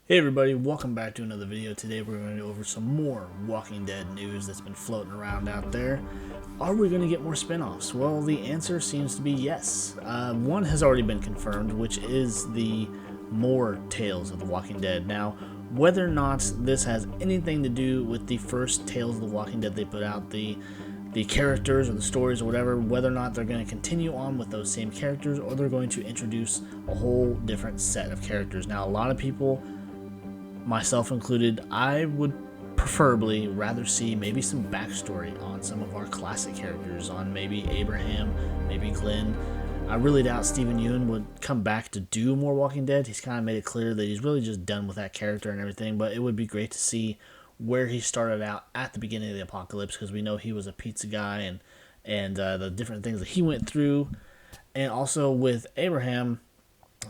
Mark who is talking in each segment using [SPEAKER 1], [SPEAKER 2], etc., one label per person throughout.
[SPEAKER 1] Hey everybody, welcome back to another video. Today we're going to go over some more Walking Dead news that's been floating around out there. Are we going to get more spin-offs? Well, the answer seems to be yes. One has already been confirmed, which is the more Tales of the Walking Dead. Now, whether or not this has anything to do with the first Tales of the Walking Dead they put out, the characters or the stories or whatever, whether or not they're going to continue on with those same characters or they're going to introduce a whole different set of characters. Now, a lot of people, myself included, I would preferably rather see maybe some backstory on some of our classic characters, on maybe Abraham, maybe Glenn. I really doubt Steven Yeun would come back to do more Walking Dead. He's kind of made it clear that he's really just done with that character and everything, but it would be great to see where he started out at the beginning of the apocalypse, because we know he was a pizza guy and the different things that he went through. And also with Abraham,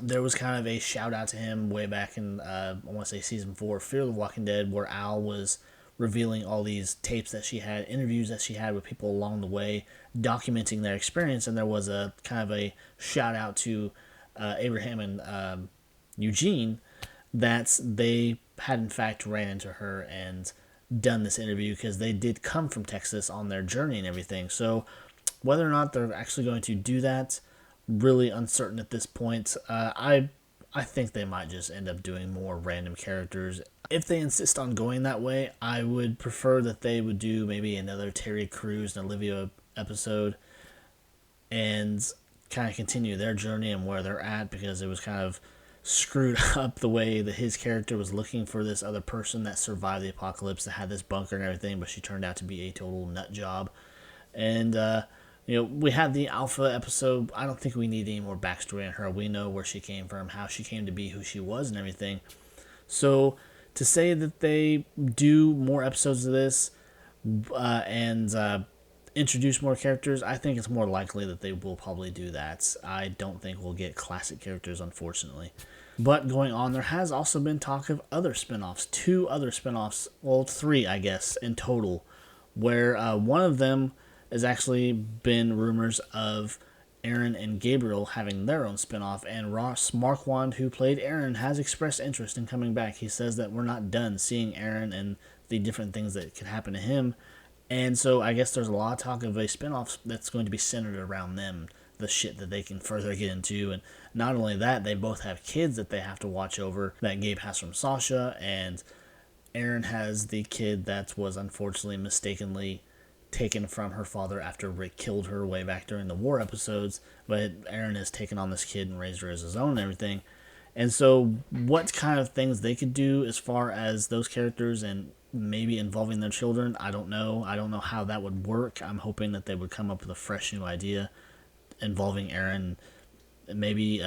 [SPEAKER 1] there was kind of a shout out to him way back in, I want to say season 4, Fear the Walking Dead, where Al was revealing all these tapes that she had, interviews that she had with people along the way, documenting their experience. And there was a kind of a shout out to Abraham and Eugene that they had in fact ran into her and done this interview, because they did come from Texas on their journey and everything. So whether or not they're actually going to do that, really uncertain at this point. I think they might just end up doing more random characters. If they insist on going that way, I would prefer that they would do maybe another Terry Crews and Olivia episode and kind of continue their journey and where they're at, because it was kind of screwed up the way that his character was looking for this other person that survived the apocalypse, that had this bunker and everything, but she turned out to be a total nut job. And we had the Alpha episode. I don't think we need any more backstory on her. We know where she came from, how she came to be who she was, and everything. So to say that they do more episodes of this and introduce more characters, I think it's more likely that they will probably do that. I don't think we'll get classic characters, unfortunately. But going on, there has also been talk of other spin-offs. 2 other spin-offs, well, 3 I guess in total, where one of them has actually been rumors of Aaron and Gabriel having their own spinoff, and Ross Marquand, who played Aaron, has expressed interest in coming back. He says that we're not done seeing Aaron and the different things that could happen to him, and so I guess there's a lot of talk of a spinoff that's going to be centered around them, the shit that they can further get into. And not only that, they both have kids that they have to watch over, that Gabe has from Sasha, and Aaron has the kid that was unfortunately mistakenly taken from her father after Rick killed her way back during the war episodes, but Aaron has taken on this kid and raised her as his own and everything. And so what kind of things they could do as far as those characters and maybe involving their children, I don't know how that would work. I'm hoping that they would come up with a fresh new idea involving Aaron. Maybe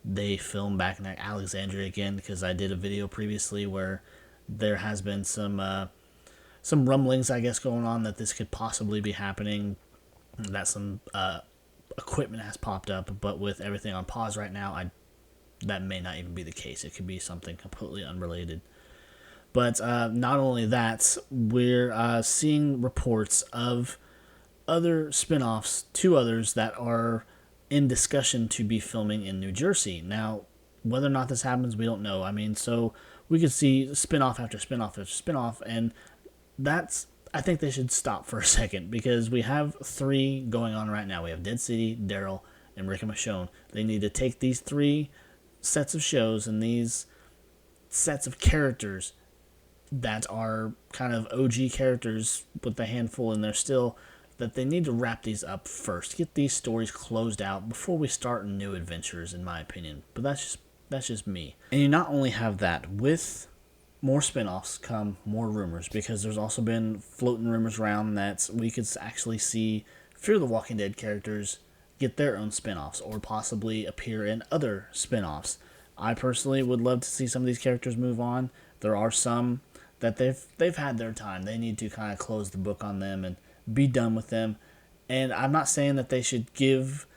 [SPEAKER 1] they film back in Alexandria again, because I did a video previously where there has been some rumblings, I guess, going on that this could possibly be happening, that some equipment has popped up, but with everything on pause right now, that may not even be the case. It could be something completely unrelated. But not only that, we're seeing reports of other spin-offs, 2 others that are in discussion to be filming in New Jersey. Now, whether or not this happens, we don't know. I mean, so we could see spin-off after spin-off after spin-off, and I think they should stop for a second, because we have 3 going on right now. We have Dead City, Daryl, and Rick and Michonne. They need to take these 3 sets of shows and these sets of characters that are kind of OG characters with a handful in there still, that they need to wrap these up first. Get these stories closed out before we start new adventures, in my opinion. But that's just me. And you not only have that, with more spin-offs come more rumors, because there's also been floating rumors around that we could actually see Fear the Walking Dead characters get their own spin-offs, or possibly appear in other spin-offs. I personally would love to see some of these characters move on. There are some that they've had their time. They need to kind of close the book on them and be done with them. And I'm not saying that they should give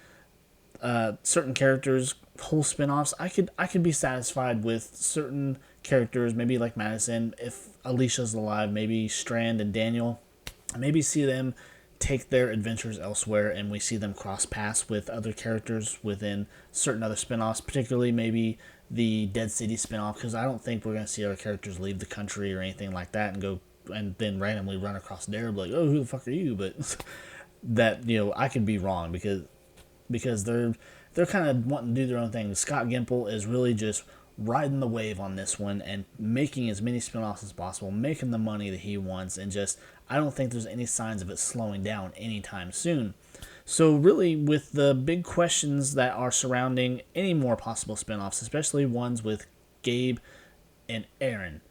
[SPEAKER 1] certain characters whole spin-offs. I could be satisfied with certain characters, maybe like Madison, if Alicia's alive, maybe Strand and Daniel, maybe see them take their adventures elsewhere and we see them cross paths with other characters within certain other spin-offs, particularly maybe the Dead City spin-off, because I don't think we're going to see our characters leave the country or anything like that and go and then randomly run across there, like, oh, who the fuck are you? But that, I could be wrong, because they're kind of wanting to do their own thing. Scott Gimple is really just riding the wave on this one and making as many spin-offs as possible, making the money that he wants, and just, I don't think there's any signs of it slowing down anytime soon. So really, with the big questions that are surrounding any more possible spin-offs, especially ones with Gabe and Aaron,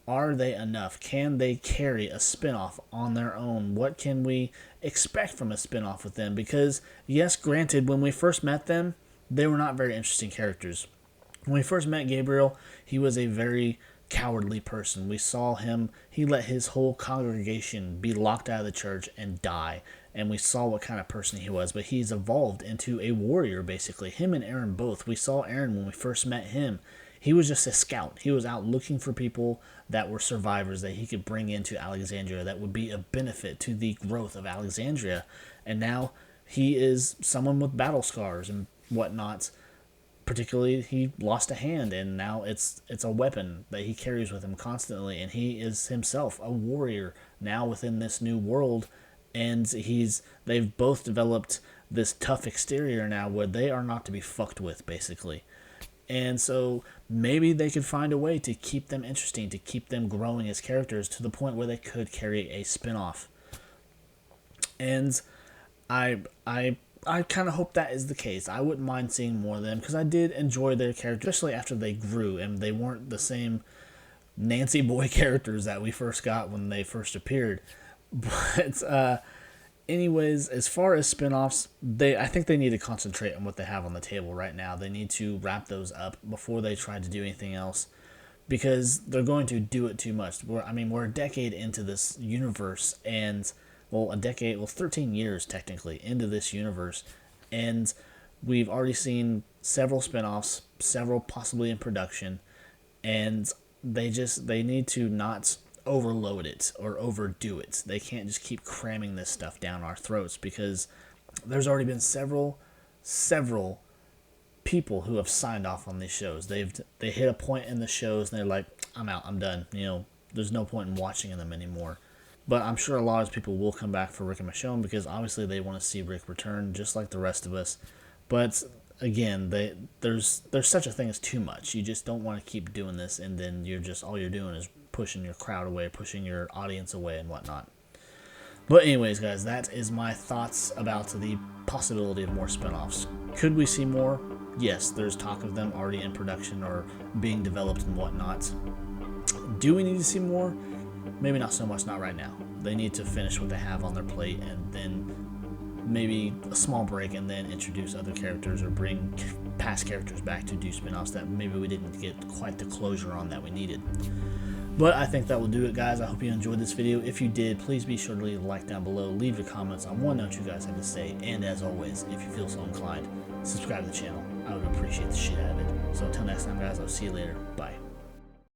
[SPEAKER 1] are they enough? Can they carry a spin-off on their own? What can we expect from a spin-off with them? Because, yes, granted, when we first met them, they were not very interesting characters. When we first met Gabriel, he was a very cowardly person. We saw him, he let his whole congregation be locked out of the church and die. And we saw what kind of person he was. But he's evolved into a warrior, basically. Him and Aaron both. We saw Aaron when we first met him. He was just a scout. He was out looking for people that were survivors that he could bring into Alexandria that would be a benefit to the growth of Alexandria. And now he is someone with battle scars and whatnot. Particularly, he lost a hand, and now it's a weapon that he carries with him constantly. And he is himself a warrior now within this new world. And they've both developed this tough exterior now where they are not to be fucked with, basically. And so maybe they could find a way to keep them interesting, to keep them growing as characters to the point where they could carry a spin-off. And I kind of hope that is the case. I wouldn't mind seeing more of them because I did enjoy their characters, especially after they grew and they weren't the same Nancy Boy characters that we first got when they first appeared. But anyways, as far as spin-offs, I think they need to concentrate on what they have on the table right now. They need to wrap those up before they try to do anything else, because they're going to do it too much. We're a decade into this universe, and 13 years technically into this universe, and we've already seen several spin-offs, several possibly in production, and they need to not overload it or overdo it. They can't just keep cramming this stuff down our throats, because there's already been several people who have signed off on these shows. They hit a point in the shows and they're like, I'm out, I'm done. There's no point in watching them anymore. But I'm sure a lot of people will come back for Rick and Michonne, because obviously they want to see Rick return just like the rest of us. But again, there's such a thing as too much. You just don't want to keep doing this, and then all you're doing is pushing your crowd away, pushing your audience away and whatnot. But anyways, guys, that is my thoughts about the possibility of more spin-offs. Could we see more? Yes, there's talk of them already in production or being developed and whatnot. Do we need to see more? Maybe not so much, not right now. They need to finish what they have on their plate, and then maybe a small break, and then introduce other characters or bring past characters back to do spin-offs that maybe we didn't get quite the closure on that we needed. But I think that will do it, guys. I hope you enjoyed this video. If you did, please be sure to leave a like down below. Leave your comments on what you guys have to say. And as always, if you feel so inclined, subscribe to the channel. I would appreciate the shit out of it. So until next time, guys, I'll see you later. Bye.